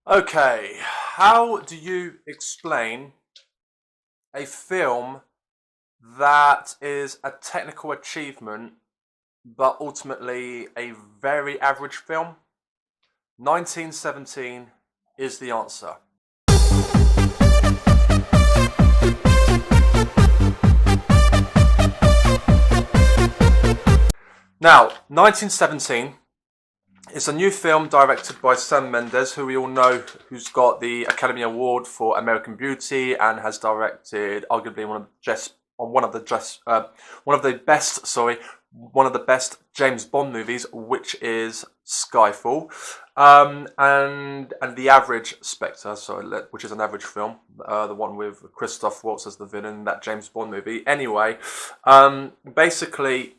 Okay, how do you explain a film that is a technical achievement but ultimately a very average film? 1917 is the answer. Now, 1917 is a new film directed by Sam Mendes, who we all know, who's got the Academy Award for American Beauty and has directed arguably one of the best James Bond movies, which is Skyfall, and The Average Spectre, which is an average film, the one with Christoph Waltz as the villain, that James Bond movie. Anyway, basically,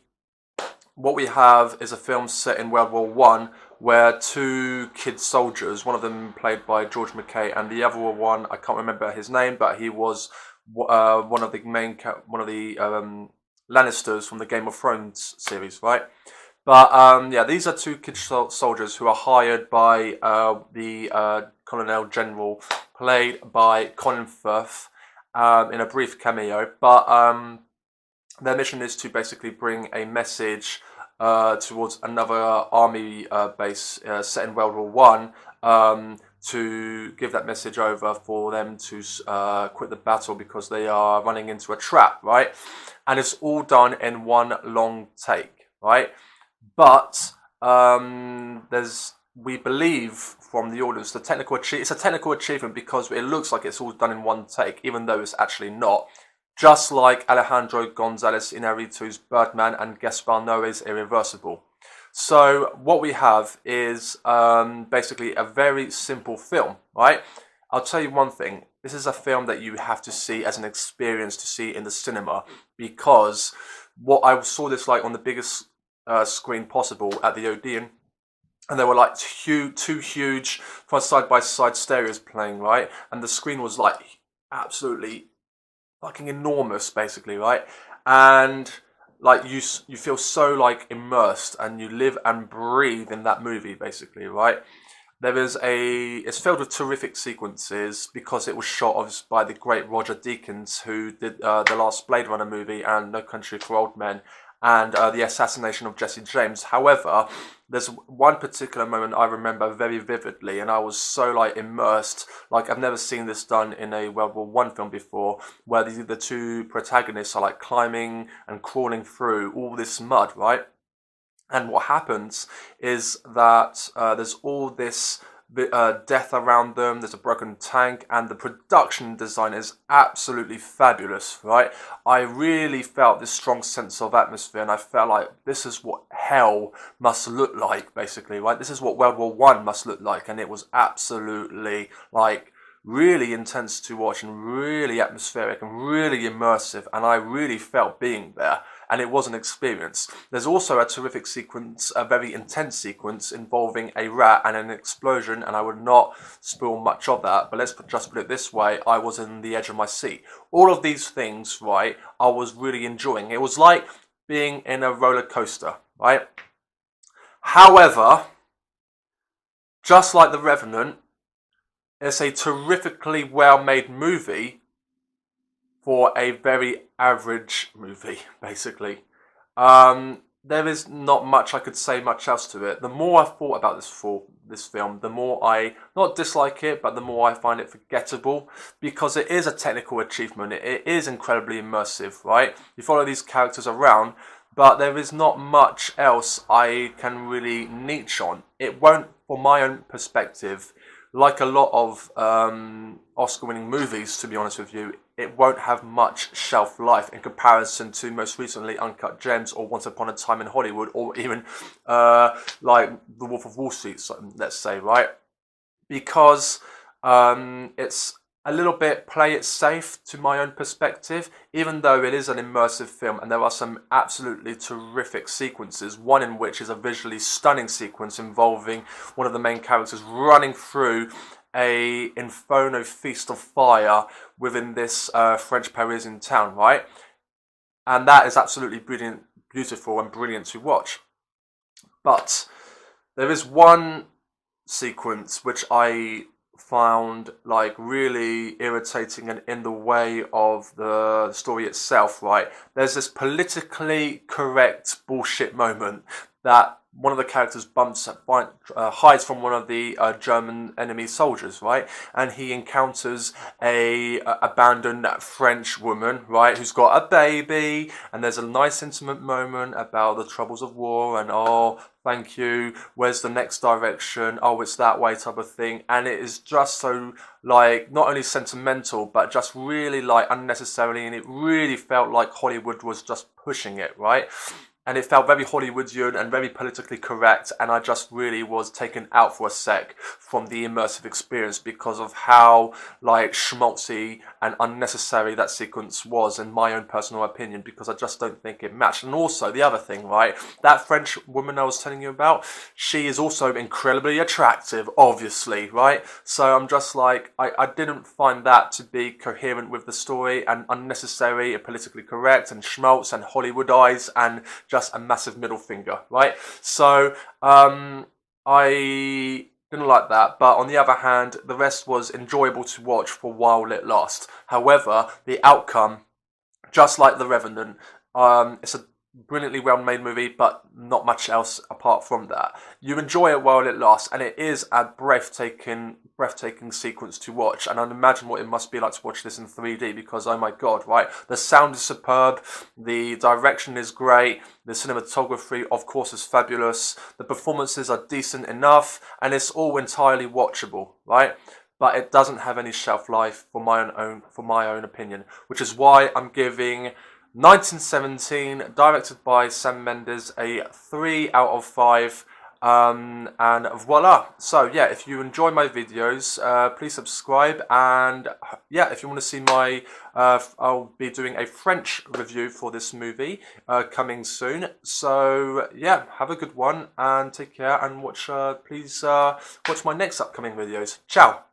what we have is a film set in World War One, where two kid soldiers, one of them played by George McKay, and the other one I can't remember his name, but he was one of the Lannisters from the Game of Thrones series, right? But yeah, these are two kid soldiers who are hired by the Colonel General, played by Colin Firth, in a brief cameo. But their mission is to basically bring a message towards another army base set in World War One, to give that message over for them to quit the battle because they are running into a trap, right? And it's all done in one long take, right? But we believe from the audience, it's a technical achievement because it looks like it's all done in one take, even though it's actually not. Just like Alejandro Gonzalez Iñárritu's Birdman and Gaspar Noé's Irreversible. So what we have is basically a very simple film, right? I'll tell you one thing. This is a film that you have to see as an experience to see in the cinema, because what I saw this like on the biggest screen possible at the Odeon, and there were like two huge side-by-side stereos playing, right? And the screen was like absolutely fucking enormous, basically, right? And like you feel so like immersed, and you live and breathe in that movie, basically, right? It's filled with terrific sequences because it was shot by the great Roger Deakins, who did the last Blade Runner movie and No Country for Old Men, and the assassination of Jesse James. However, there's one particular moment I remember very vividly, and I was so like immersed, like I've never seen this done in a World War One film before, where the two protagonists are like climbing and crawling through all this mud, right? And what happens is that there's all this death around them, there's a broken tank, and the production design is absolutely fabulous, right? I really felt this strong sense of atmosphere, and I felt like this is what hell must look like, basically, right? This is what World War One must look like, and it was absolutely like really intense to watch, and really atmospheric, and really immersive, and I really felt being there, and it was an experience. There's also a terrific sequence, a very intense sequence involving a rat and an explosion, and I would not spoil much of that, but let's just put it this way, I was in the edge of my seat. All of these things, right, I was really enjoying. It was like being in a roller coaster, right? However, just like The Revenant, it's a terrifically well-made movie for a very average movie, basically. There is not much I could say much else to it. The more I thought about this film, the more I not dislike it, but the more I find it forgettable, because it is a technical achievement. It is incredibly immersive, right? You follow these characters around, but there is not much else I can really niche on. It won't, from my own perspective, like a lot of Oscar-winning movies, to be honest with you, it won't have much shelf life in comparison to most recently Uncut Gems or Once Upon a Time in Hollywood, or even like The Wolf of Wall Street, let's say, right? Because it's a little bit play it safe to my own perspective, even though it is an immersive film, and there are some absolutely terrific sequences, one in which is a visually stunning sequence involving one of the main characters running through a inferno feast of fire within this French Parisian town, right? And that is absolutely brilliant, beautiful and brilliant to watch. But there is one sequence which I found like really irritating and in the way of the story itself, right? There's this politically correct bullshit moment that one of the characters hides from one of the German enemy soldiers, right? And he encounters a abandoned French woman, right, who's got a baby, and there's a nice intimate moment about the troubles of war and, oh, thank you, where's the next direction, oh, it's that way type of thing. And it is just so, like, not only sentimental, but just really, like, unnecessarily, and it really felt like Hollywood was just pushing it, right? And it felt very Hollywoodian and very politically correct, and I just really was taken out for a sec from the immersive experience because of how, like, schmaltzy and unnecessary that sequence was, in my own personal opinion, because I just don't think it matched. And also, the other thing, right, that French woman I was telling you about, she is also incredibly attractive, obviously, right? So I'm just like, I didn't find that to be coherent with the story, and unnecessary and politically correct and schmaltz and Hollywoodized and just a massive middle finger, right? So I didn't like that, but on the other hand, the rest was enjoyable to watch for while it lasts. However, the outcome, just like The Revenant, it's a brilliantly well-made movie, but not much else apart from that. You enjoy it while it lasts, and it is a breathtaking sequence to watch. And I'd imagine what it must be like to watch this in 3D, because oh my god, right? The sound is superb, the direction is great, the cinematography, of course, is fabulous, the performances are decent enough, and it's all entirely watchable, right? But it doesn't have any shelf life for my own opinion, which is why I'm giving 1917, directed by Sam Mendes, a 3 out of 5, and voila. So yeah, if you enjoy my videos, please subscribe, and yeah, if you want to see my, I'll be doing a French review for this movie coming soon. So yeah, have a good one, and take care, and watch, please watch my next upcoming videos. Ciao!